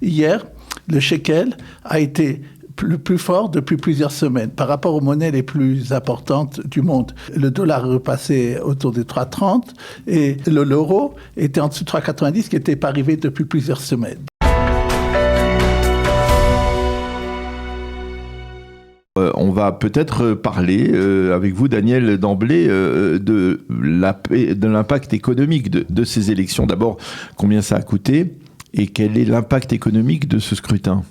Hier, le shekel a été le plus fort depuis plusieurs semaines par rapport aux monnaies les plus importantes du monde. Le dollar est repassé autour des 3,30 et l'euro était en dessous de 3,90, qui n'était pas arrivé depuis plusieurs semaines. On va peut-être parler avec vous, Daniel, d'emblée de l'impact économique de ces élections. D'abord, combien ça a coûté et quel est l'impact économique de ce scrutin ?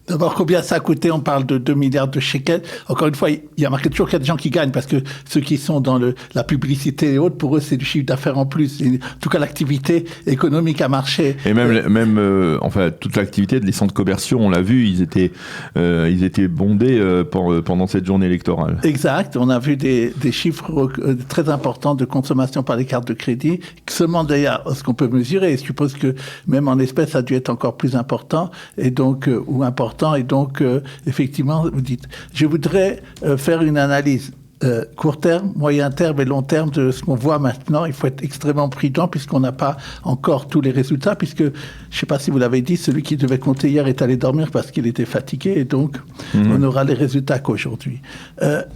D'abord, combien ça a coûté? On parle de 2 milliards de shekels. Encore une fois, il y a marqué toujours qu'il y a des gens qui gagnent parce que ceux qui sont dans la publicité et autres, pour eux, c'est du chiffre d'affaires en plus. Et, en tout cas, l'activité économique a marché. Et même enfin, toute l'activité des centres commerciaux, on l'a vu, ils étaient bondés pendant cette journée électorale. Exact. On a vu des chiffres très importants de consommation par les cartes de crédit. Seulement d'ailleurs, ce qu'on peut mesurer. Et je suppose que même en espèces, ça a dû être encore plus important et donc ou important. Et donc, effectivement, vous dites, je voudrais faire une analyse court terme, moyen terme et long terme de ce qu'on voit maintenant. Il faut être extrêmement prudent puisqu'on n'a pas encore tous les résultats, puisque, je ne sais pas si vous l'avez dit, celui qui devait compter hier est allé dormir parce qu'il était fatigué et donc on aura les résultats qu'aujourd'hui.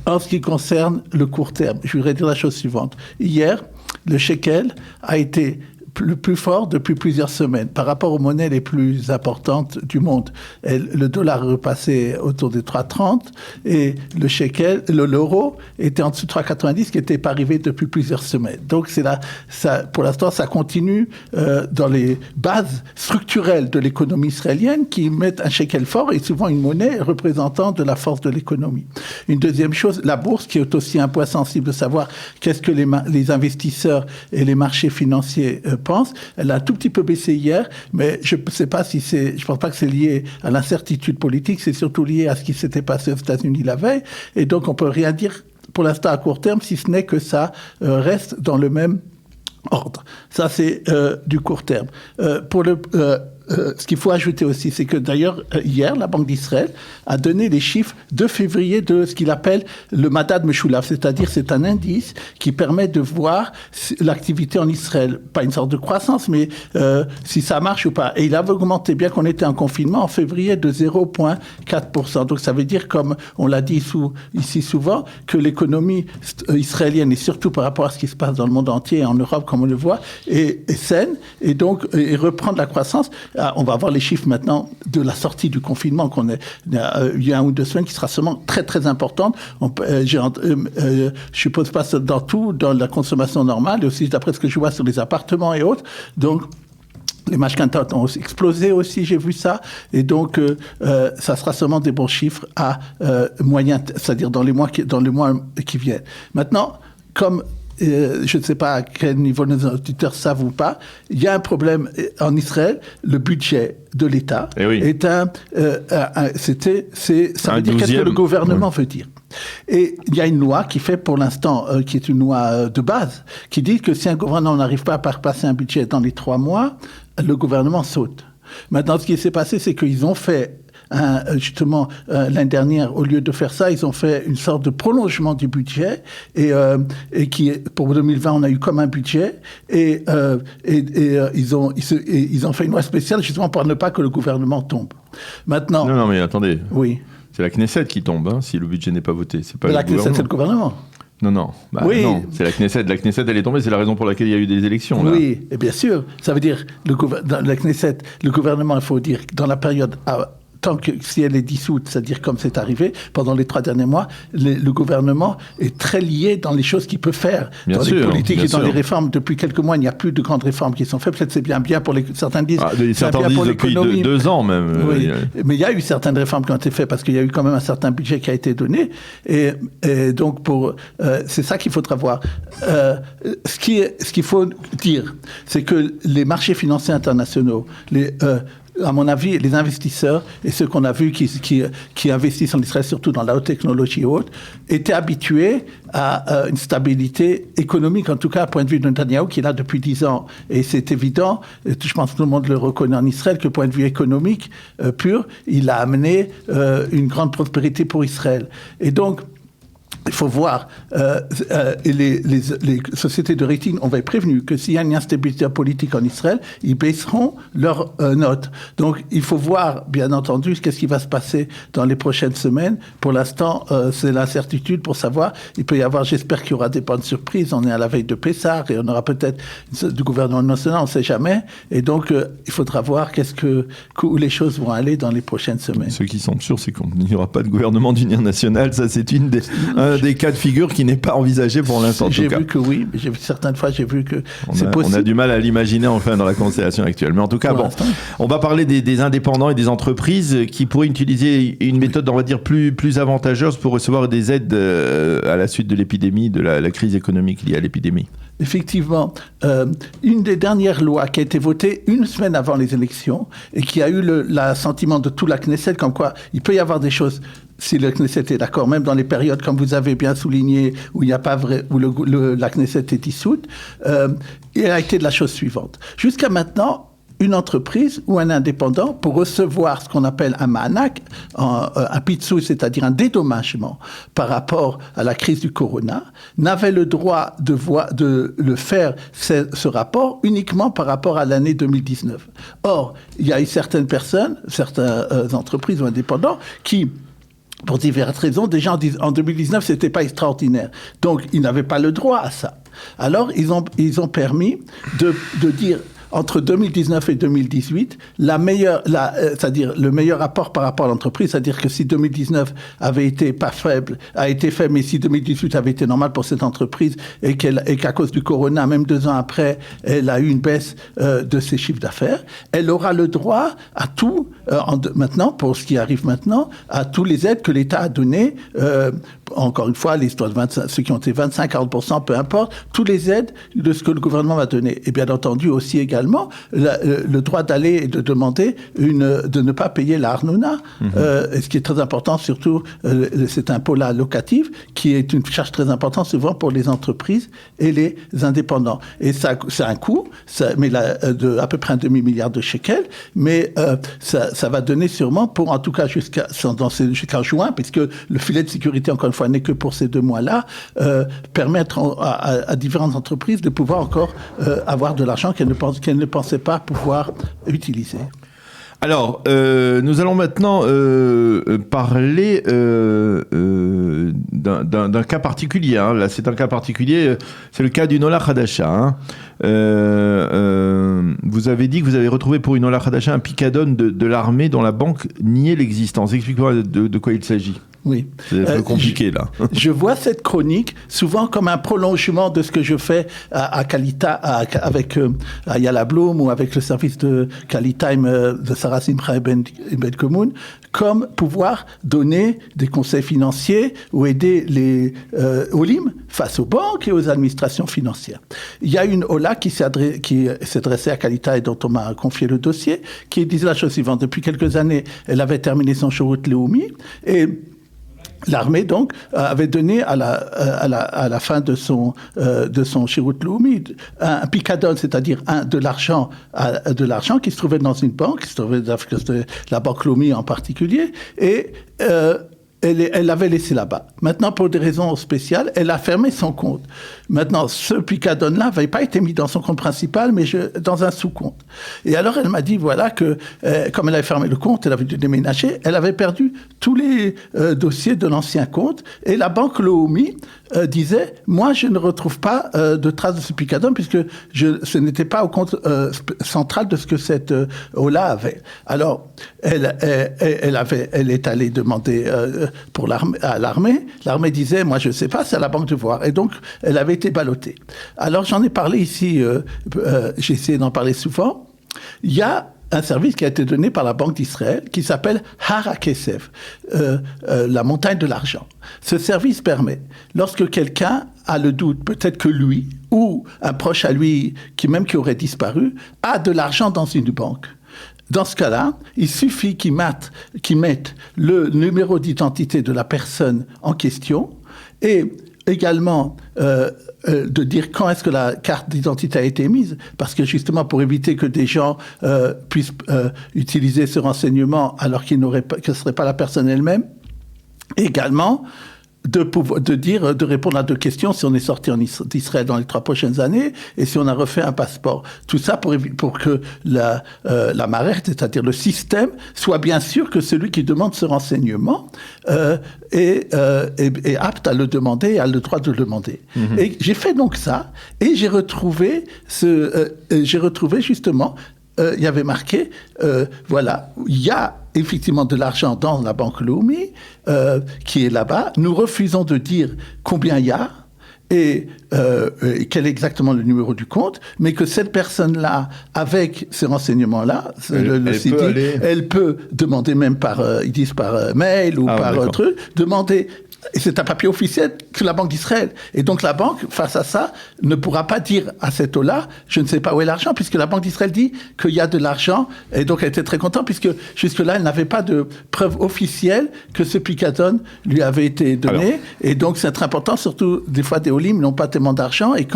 En ce qui concerne le court terme, je voudrais dire la chose suivante. Hier, le shekel a été le plus fort depuis plusieurs semaines par rapport aux monnaies les plus importantes du monde. Le dollar est repassé autour des 3,30 et le shekel, l'euro était en dessous de 3,90, qui n'était pas arrivé depuis plusieurs semaines. Donc c'est là, ça, pour l'instant, ça continue dans les bases structurelles de l'économie israélienne qui mettent un shekel fort et souvent une monnaie représentant de la force de l'économie. Une deuxième chose, la bourse, qui est aussi un point sensible de savoir qu'est-ce que les investisseurs et les marchés financiers pense. Elle a un tout petit peu baissé hier, mais je ne sais pas si je pense pas que c'est lié à l'incertitude politique, c'est surtout lié à ce qui s'était passé aux États-Unis la veille, et donc on peut rien dire pour l'instant à court terme, si ce n'est que ça reste dans le même ordre. Ça, c'est du court terme. Ce qu'il faut ajouter aussi, c'est que d'ailleurs, hier, la Banque d'Israël a donné les chiffres de février de ce qu'il appelle le Madad Meshulav, c'est-à-dire c'est un indice qui permet de voir l'activité en Israël, pas une sorte de croissance, mais si ça marche ou pas. Et il avait augmenté, bien qu'on était en confinement, en février de 0,4%. Donc ça veut dire, comme on l'a dit ici souvent, que l'économie israélienne, et surtout par rapport à ce qui se passe dans le monde entier, en Europe, comme on le voit, est saine, et donc et reprend de la croissance. On va avoir les chiffres maintenant de la sortie du confinement il y a 1 ou 2 semaines, qui sera seulement très très importante. Je suppose pas dans tout, dans la consommation normale, et aussi d'après ce que je vois sur les appartements et autres. Donc les mashkantot ont explosé aussi, j'ai vu ça, et donc ça sera seulement des bons chiffres à moyen, c'est-à-dire dans les mois qui viennent. Maintenant, comme je ne sais pas à quel niveau nos auditeurs savent ou pas, il y a un problème en Israël. Le budget de l'État est ça veut dire qu'est-ce que le gouvernement veut dire. Et il y a une loi qui fait pour l'instant, qui est une loi de base, qui dit que si un gouvernement n'arrive pas à passer un budget dans les 3 mois, le gouvernement saute. Maintenant, ce qui s'est passé, c'est qu'ils ont fait justement, l'année dernière, au lieu de faire ça, ils ont fait une sorte de prolongement du budget et pour 2020, on a eu comme un budget et ils ont fait une loi spéciale justement pour ne pas que le gouvernement tombe. Maintenant. Non, mais attendez. Oui. C'est la Knesset qui tombe, si le budget n'est pas voté. C'est pas la Knesset, c'est le gouvernement. Non. Non, c'est la Knesset. La Knesset, elle est tombée, c'est la raison pour laquelle il y a eu des élections. Là. Oui, et bien sûr. Ça veut dire, dans la Knesset, le gouvernement, il faut dire, dans la période tant que si elle est dissoute, c'est-à-dire comme c'est arrivé pendant les 3 derniers mois, le gouvernement est très lié dans les choses qu'il peut faire, dans les politiques et dans les réformes. Depuis quelques mois, il n'y a plus de grandes réformes qui sont faites. Peut-être c'est bien pour certains disent. Certains disent depuis 2 ans même. Oui. Mais il y a eu certaines réformes qui ont été faites parce qu'il y a eu quand même un certain budget qui a été donné. Et donc c'est ça qu'il faudra voir. Ce qu'il faut dire, c'est que les marchés financiers internationaux, à mon avis, les investisseurs et ceux qu'on a vus qui investissent en Israël, surtout dans la haute technologie et autres, étaient habitués à une stabilité économique, en tout cas, à point de vue de Netanyahou, qui est là depuis 10 ans. Et c'est évident, et je pense que tout le monde le reconnaît en Israël, que point de vue économique pur, il a amené une grande prospérité pour Israël. Et donc, il faut voir, et les sociétés de rating, on va être prévenu que s'il y a une instabilité politique en Israël, ils baisseront leurs notes. Donc, il faut voir, bien entendu, qu'est-ce qui va se passer dans les prochaines semaines. Pour l'instant, c'est l'incertitude pour savoir. Il peut y avoir, j'espère qu'il y aura des bonnes surprises. On est à la veille de Pessah et on aura peut-être du gouvernement national, on ne sait jamais. Et donc, il faudra voir où les choses vont aller dans les prochaines semaines. Ce qui semble sûr, c'est qu'il n'y aura pas de gouvernement d'union nationale. Ça, c'est un des cas de figure qui n'est pas envisagé pour l'instant. J'ai vu que oui, mais certaines fois j'ai vu que c'est possible. On a du mal à l'imaginer enfin dans la constellation actuelle. Mais en tout cas, on va parler des indépendants et des entreprises qui pourraient utiliser une méthode, on va dire, plus avantageuse pour recevoir des aides à la suite de l'épidémie, de la crise économique liée à l'épidémie. Effectivement, une des dernières lois qui a été votée une semaine avant les élections et qui a eu l'assentiment de tout la Knesset, comme quoi il peut y avoir des choses, si le Knesset est d'accord, même dans les périodes, comme vous avez bien souligné, où il n'y a pas où la Knesset est dissoute, il a été de la chose suivante. Jusqu'à maintenant, une entreprise ou un indépendant, pour recevoir ce qu'on appelle un ma'anak, un pitsou, c'est-à-dire un dédommagement par rapport à la crise du corona, n'avait le droit de le faire, ce rapport, uniquement par rapport à l'année 2019. Or, il y a eu certaines personnes, certaines entreprises ou indépendants qui, pour diverses raisons, déjà en 2019, c'était pas extraordinaire. Donc, ils n'avaient pas le droit à ça. Alors, ils ont permis de dire, entre 2019 et 2018, c'est-à-dire le meilleur rapport par rapport à l'entreprise, c'est-à-dire que si 2019 avait été pas faible, a été faible, mais si 2018 avait été normal pour cette entreprise et qu'à cause du corona, même 2 ans après, elle a eu une baisse de ses chiffres d'affaires, elle aura le droit à tout, maintenant, pour ce qui arrive maintenant, à tous les aides que l'État a données, encore une fois, l'histoire de ceux qui ont été 25-40%, peu importe, toutes les aides de ce que le gouvernement va donner. Et bien entendu aussi également le droit d'aller et de demander de ne pas payer la Arnouna, ce qui est très important, surtout cet impôt-là locatif, qui est une charge très importante souvent pour les entreprises et les indépendants. Et ça a un coût, mais de à peu près un demi-milliard de shekels, mais ça va donner sûrement pour, en tout cas jusqu'à juin, puisque le filet de sécurité, encore une fois, n'est que pour ces 2 mois-là, permettre à différentes entreprises de pouvoir encore avoir de l'argent qu'elles ne pensaient pas pouvoir utiliser. Alors, nous allons maintenant parler d'un cas particulier. Hein. Là, c'est un cas particulier, c'est le cas d'une Ola Hadasha. Hein. Vous avez dit que vous avez retrouvé pour une Ola Hadasha un picadon de l'armée dont la banque niait l'existence. Explique-moi de quoi il s'agit. Oui. C'est un peu compliqué, là. Je vois cette chronique souvent comme un prolongement de ce que je fais à Kalita, avec Ayala Bloom ou avec le service de Kalitaim de Sarah Simcha et Ben Komoun, comme pouvoir donner des conseils financiers ou aider les Olim face aux banques et aux administrations financières. Il y a une Ola qui s'est adressée à Kalita et dont on m'a confié le dossier, qui disait la chose suivante. Depuis quelques années, elle avait terminé son Shorut Leumi et l'armée, donc, avait donné à la fin de son Shirut Leumi un picadon, c'est-à-dire de l'argent qui se trouvait dans une banque, qui se trouvait dans la banque Leumi en particulier, et elle l'avait laissé là-bas. Maintenant, pour des raisons spéciales, elle a fermé son compte. Maintenant, ce picadon-là n'avait pas été mis dans son compte principal, mais dans un sous-compte. Et alors, elle m'a dit, voilà, que comme elle avait fermé le compte, elle avait dû déménager, elle avait perdu tous les dossiers de l'ancien compte, et la banque Leumi disait, moi, je ne retrouve pas de traces de ce picadon, puisque ce n'était pas au compte central de ce que cette Ola avait. Alors, elle est allée demander à l'armée. L'armée disait, moi, je ne sais pas, c'est à la banque de voir. Et donc, elle avait été ballottée. Alors, j'en ai parlé ici, j'ai essayé d'en parler souvent. Il y a un service qui a été donné par la Banque d'Israël qui s'appelle Har HaKesef, la montagne de l'argent. Ce service permet, lorsque quelqu'un a le doute, peut-être que lui ou un proche à lui qui aurait disparu, a de l'argent dans une banque. Dans ce cas-là, il suffit qu'ils mettent le numéro d'identité de la personne en question et également de dire quand est-ce que la carte d'identité a été émise, parce que justement pour éviter que des gens puissent utiliser ce renseignement alors que ce ne serait pas la personne elle-même. Également, de répondre à 2 questions, si on est sorti d'Israël dans les 3 prochaines années et si on a refait un passeport. Tout ça pour que la marette, c'est-à-dire le système, soit bien sûr que celui qui demande ce renseignement est apte à le demander et a le droit de le demander. Mm-hmm. Et j'ai fait donc ça et j'ai retrouvé justement, il y avait marqué, voilà, il y a effectivement de l'argent dans la banque Leumi, qui est là-bas. Nous refusons de dire combien il y a et quel est exactement le numéro du compte, mais que cette personne-là, avec ces renseignements-là, elle peut demander même ils disent par mail ou par truc, demander. Et c'est un papier officiel de la Banque d'Israël. Et donc la banque, face à ça, ne pourra pas dire à cet eau-là, je ne sais pas où est l'argent, puisque la Banque d'Israël dit qu'il y a de l'argent. Et donc elle était très contente, puisque jusque-là, elle n'avait pas de preuve officielle que ce picadone lui avait été donné. Alors, et donc c'est très important, surtout des fois des Olim n'ont pas tellement d'argent. Et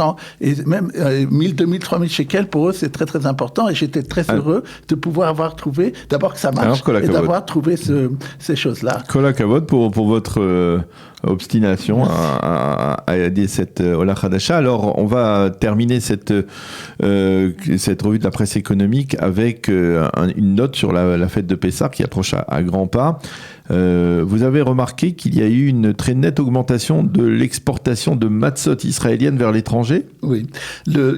même 1000, 2000, 3000 shekels, pour eux, c'est très très important. Et j'étais très heureux de pouvoir avoir trouvé, d'abord que ça marche, et d'avoir trouvé ces choses-là. Kol hakavod pour votre... obstination à aider cette Ola Hadasha. Alors, on va terminer cette revue de la presse économique avec une note sur la fête de Pessah qui approche à grands pas. Vous avez remarqué qu'il y a eu une très nette augmentation de l'exportation de matzot israéliennes vers l'étranger ? Oui.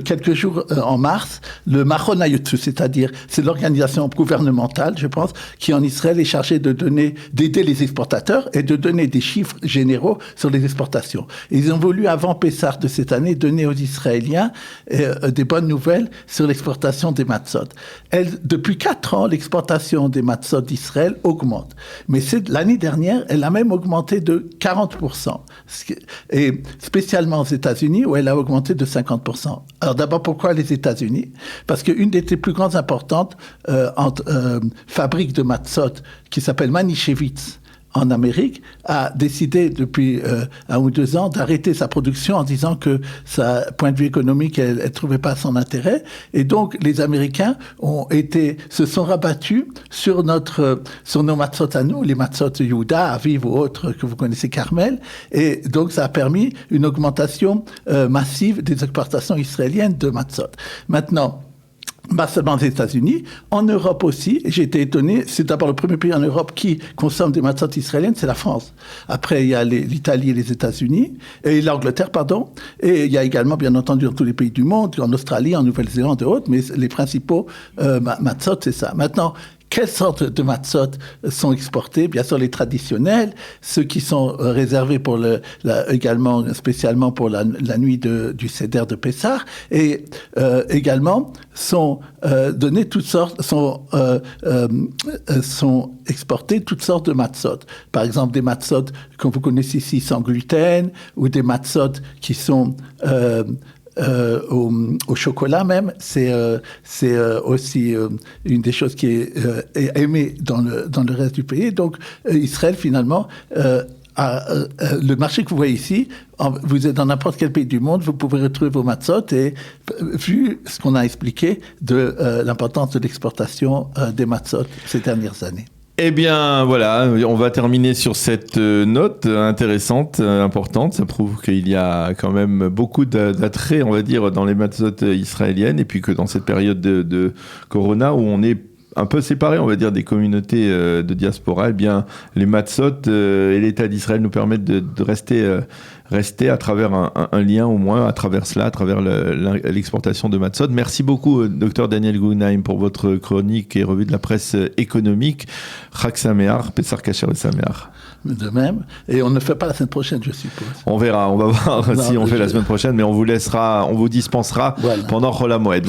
Quelques jours en mars, le Machon Hayotsu, c'est l'organisation gouvernementale, je pense, qui en Israël est chargée d'aider les exportateurs et de donner des chiffres généraux sur les exportations. Ils ont voulu, avant Pessah de cette année, donner aux Israéliens des bonnes nouvelles sur l'exportation des matzot. Depuis 4 ans, l'exportation des matzot d'Israël augmente. Mais l'année dernière, elle a même augmenté de 40%. Et spécialement aux États-Unis, où elle a augmenté de 50%. Alors d'abord, pourquoi les États-Unis ? Parce qu'une des plus grandes importantes fabriques de matzot, qui s'appelle Manischewitz, en Amérique, a décidé depuis 1 ou 2 ans d'arrêter sa production en disant que, point de vue économique, elle ne trouvait pas son intérêt. Et donc, les Américains se sont rabattus sur nos matzot à nous, les matzot Yehuda, Aviv ou autres que vous connaissez, Carmel. Et donc, ça a permis une augmentation massive des exportations israéliennes de matzot. Maintenant, pas seulement aux États-Unis, en Europe aussi, j'ai été étonné, c'est d'abord le premier pays en Europe qui consomme des matzot israéliennes, c'est la France. Après, il y a l'Italie et les États-Unis, et l'Angleterre, pardon, et il y a également, bien entendu, dans tous les pays du monde, en Australie, en Nouvelle-Zélande et autres, mais les principaux matzot, c'est ça. Maintenant, quelles sortes de matzot sont exportés ? Bien sûr, les traditionnels, ceux qui sont réservés pour également, spécialement pour la nuit du Seder de Pessah, et également sont donnés toutes sortes, sont exportés toutes sortes de matzot. Par exemple, des matzot, comme vous connaissez ici, sans gluten, ou des matzot qui sont au chocolat même, c'est aussi une des choses qui est aimée dans le reste du pays. Donc Israël finalement le marché que vous voyez ici, vous êtes dans n'importe quel pays du monde, vous pouvez retrouver vos matzot et vu ce qu'on a expliqué de l'importance de l'exportation des matzot ces dernières années. Eh bien, voilà, on va terminer sur cette note intéressante, importante. Ça prouve qu'il y a quand même beaucoup d'attrait, on va dire, dans les matzot israéliennes, et puis que dans cette période de Corona, où on est un peu séparés, on va dire, des communautés de diaspora, eh bien, les matzot et l'État d'Israël nous permettent de rester à travers un lien au moins, à travers cela, à travers l'exportation de matzot. Merci beaucoup, Dr Daniel Guggenheim, pour votre chronique et revue de la presse économique. Chag Sameach, Pessah Kasher et Sameach. De même. Et on ne fait pas la semaine prochaine, je suppose. On verra, on va voir si on fait la semaine prochaine, mais on vous dispensera pendant Chol HaMoed.